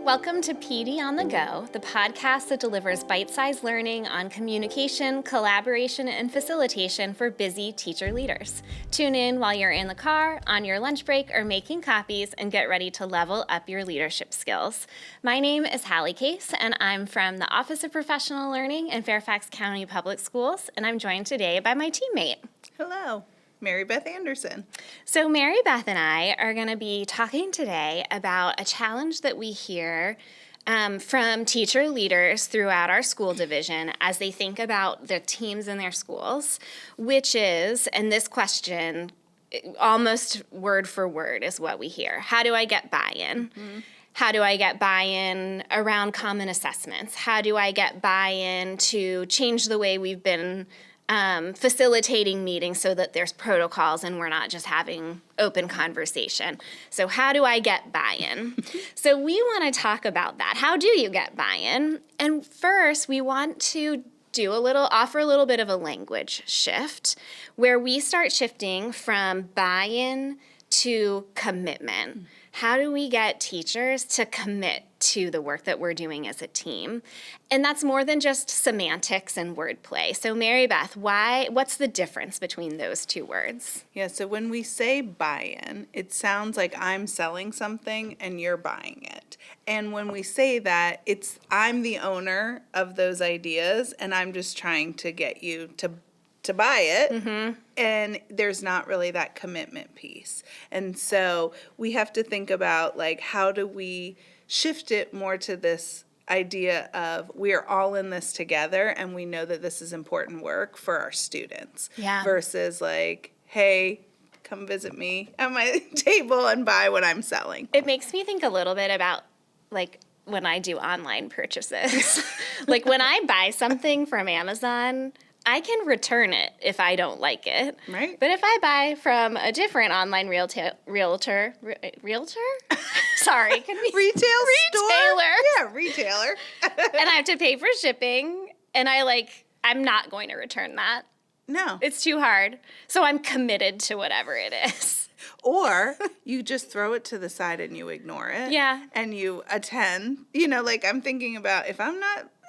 Welcome to PD on the Go, the podcast that delivers bite-sized learning on communication, collaboration, and facilitation for busy teacher leaders. Tune in while you're in the car, on your lunch break, or making copies, and get ready to level up your leadership skills. My name is Hallie Case, and I'm from the Office of Professional Learning in Fairfax County Public Schools, and I'm joined today by my teammate. Hello, Mary Beth Anderson. So Mary Beth and I are going to be talking today about a challenge that we hear from teacher leaders throughout our school division as they think about the teams in their schools, which is, and this question almost word for word is what we hear. How do I get buy-in? Mm-hmm. How do I get buy-in around common assessments? How do I get buy-in to change the way we've been facilitating meetings so that there's protocols and we're not just having open conversation? So how do I get buy-in? So we want to talk about that. How do you get buy-in? And first, we want to offer a little bit of a language shift where we start shifting from buy-in to commitment. How do we get teachers to commit to the work that we're doing as a team? And that's more than just semantics and wordplay. So Mary Beth, what's the difference between those two words? Yeah, so when we say buy-in, it sounds like I'm selling something and you're buying it. And when we say that, it's I'm the owner of those ideas and I'm just trying to get you to buy it, mm-hmm. And there's not really that commitment piece. And so we have to think about, like, how do we shift it more to this idea of we are all in this together and we know that this is important work for our students, versus like, hey, come visit me at my table and buy what I'm selling. It makes me think a little bit about, like, when I do online purchases. Like, when I buy something from Amazon, I can return it if I don't like it. Right. But if I buy from a different online realtor? Sorry, can we? Retailer? Yeah, retailer. And I have to pay for shipping, and I'm not going to return that. No. It's too hard. So I'm committed to whatever it is. Or you just throw it to the side and you ignore it. Yeah. And you attend. I'm thinking about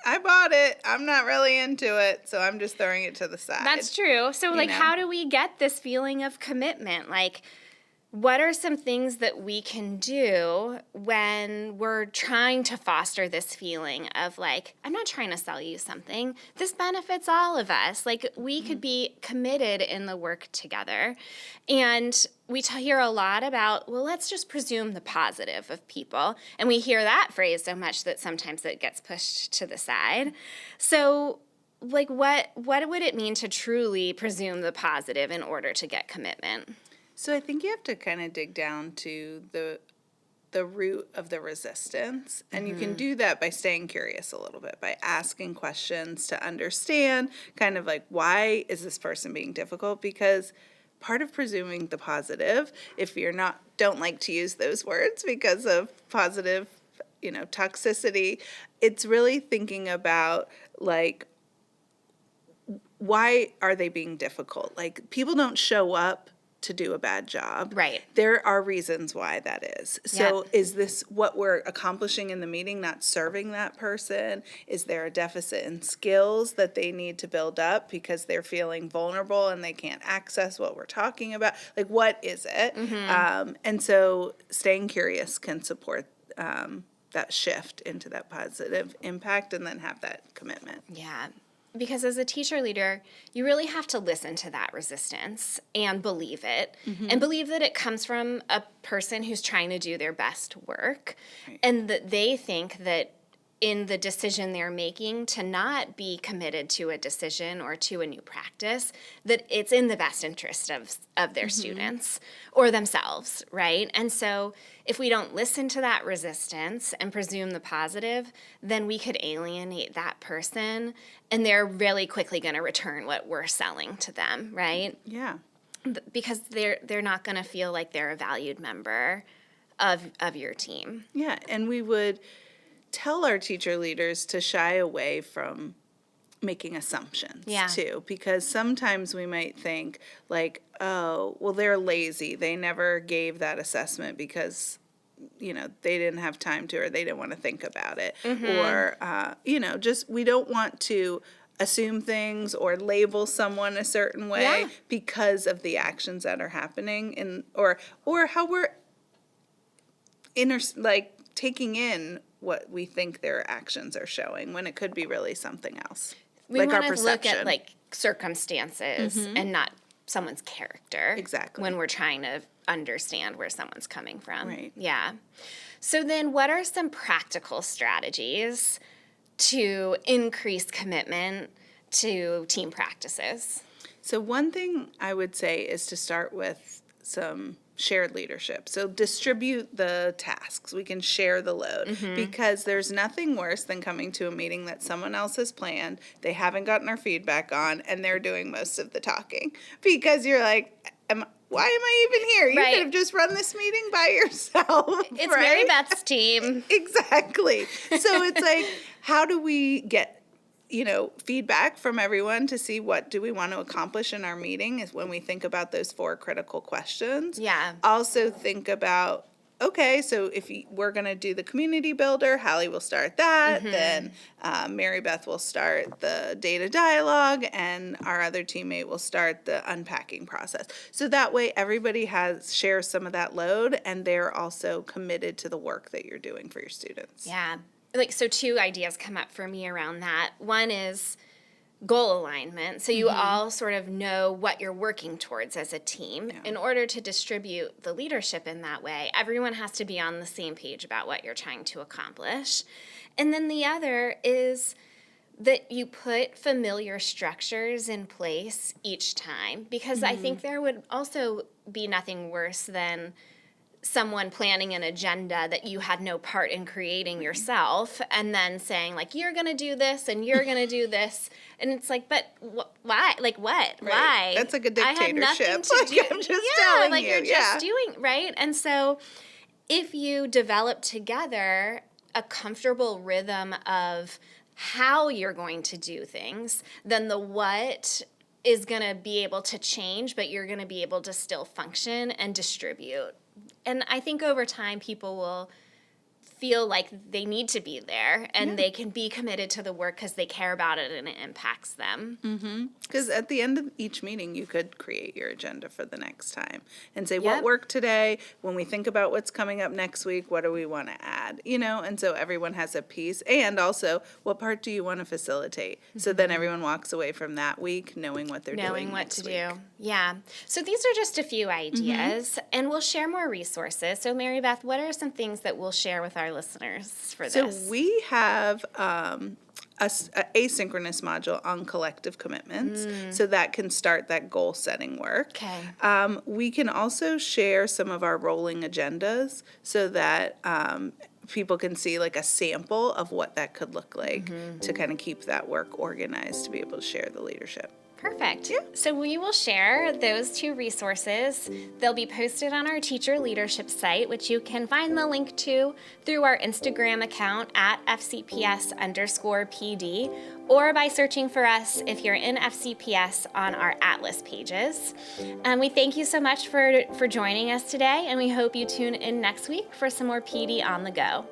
I bought it, I'm not really into it, so I'm just throwing it to the side. That's true. So, how do we get this feeling of commitment? Like, what are some things that we can do when we're trying to foster this feeling of, like, I'm not trying to sell you something. This benefits all of us. Like, we could be committed in the work together. And we hear a lot about, well, let's just presume the positive of people. And we hear that phrase so much that sometimes it gets pushed to the side. So, like, what would it mean to truly presume the positive in order to get commitment? So I think you have to kind of dig down to the root of the resistance. And mm-hmm. You can do that by staying curious a little bit, by asking questions to understand kind of like, why is this person being difficult? Because part of presuming the positive, if you're don't like to use those words because of positive, toxicity, it's really thinking about, like, why are they being difficult? Like, people don't show up to do a bad job. Right. There are reasons why that is. So Is this what we're accomplishing in the meeting, not serving that person? Is there a deficit in skills that they need to build up because they're feeling vulnerable and they can't access what we're talking about? Like, what is it? Mm-hmm. And so staying curious can support that shift into that positive impact and then have that commitment. Yeah. Because as a teacher leader, you really have to listen to that resistance and believe it, mm-hmm. and believe that it comes from a person who's trying to do their best work, right. And that they think that in the decision they're making to not be committed to a decision or to a new practice, that it's in the best interest of their mm-hmm. students or themselves, right? And so if we don't listen to that resistance and presume the positive, then we could alienate that person, and they're really quickly going to return what we're selling to them, right? Yeah. Because they're not going to feel like they're a valued member of your team. Yeah, and we would tell our teacher leaders to shy away from making assumptions too, because sometimes we might think like, oh, well, they're lazy. They never gave that assessment because they didn't have time to, or they didn't want to think about it. Or, just we don't want to assume things or label someone a certain way because of the actions that are happening or how we're taking in what we think their actions are showing when it could be really something else. We like our want to look perception. at circumstances and not someone's character. Exactly. When we're trying to understand where someone's coming from. Right. Yeah. So then what are some practical strategies to increase commitment to team practices? So one thing I would say is to start with some shared leadership. So distribute the tasks. We can share the load because there's nothing worse than coming to a meeting that someone else has planned, they haven't gotten our feedback on, and they're doing most of the talking. Because you're like, why am I even here? You could have just run this meeting by yourself. It's Mary Beth's team. Exactly. So it's like, how do we get feedback from everyone to see what do we want to accomplish in our meeting is when we think about those 4 critical questions. Yeah. Also think about, okay, so if we're going to do the community builder, Hallie will start that. Then Mary Beth will start the data dialogue, and our other teammate will start the unpacking process. So that way everybody shares some of that load, and they're also committed to the work that you're doing for your students. Yeah. So 2 ideas come up for me around that. One is goal alignment. So you all sort of know what you're working towards as a team. Yeah. In order to distribute the leadership in that way, everyone has to be on the same page about what you're trying to accomplish. And then the other is that you put familiar structures in place each time, because I think there would also be nothing worse than someone planning an agenda that you had no part in creating yourself and then saying, you're going to do this and you're going to do this. And it's like, but why? What? Right. Why? That's like a dictatorship. I had nothing to do. I'm just telling you. You're just doing, right? And so if you develop together a comfortable rhythm of how you're going to do things, then the what is going to be able to change, but you're going to be able to still function and distribute. And I think over time, people will feel like they need to be there and they can be committed to the work because they care about it and it impacts them. Because at the end of each meeting, you could create your agenda for the next time and say, what worked today? When we think about what's coming up next week, what do we want to add? And so everyone has a piece. And also, what part do you want to facilitate? So then everyone walks away from that week knowing what they're doing next week. Knowing what to do. Yeah. So these are just a few ideas, and we'll share more resources. So Mary Beth, what are some things that we'll share with our listeners for this? So we have a asynchronous module on collective commitments, so that can start that goal setting work. Okay. We can also share some of our rolling agendas so that people can see a sample of what that could look like to kind of keep that work organized to be able to share the leadership. Perfect. Yeah. So we will share those 2 resources. They'll be posted on our teacher leadership site, which you can find the link to through our Instagram account at FCPS_PD, or by searching for us if you're in FCPS on our Atlas pages. We thank you so much for joining us today, and we hope you tune in next week for some more PD on the go.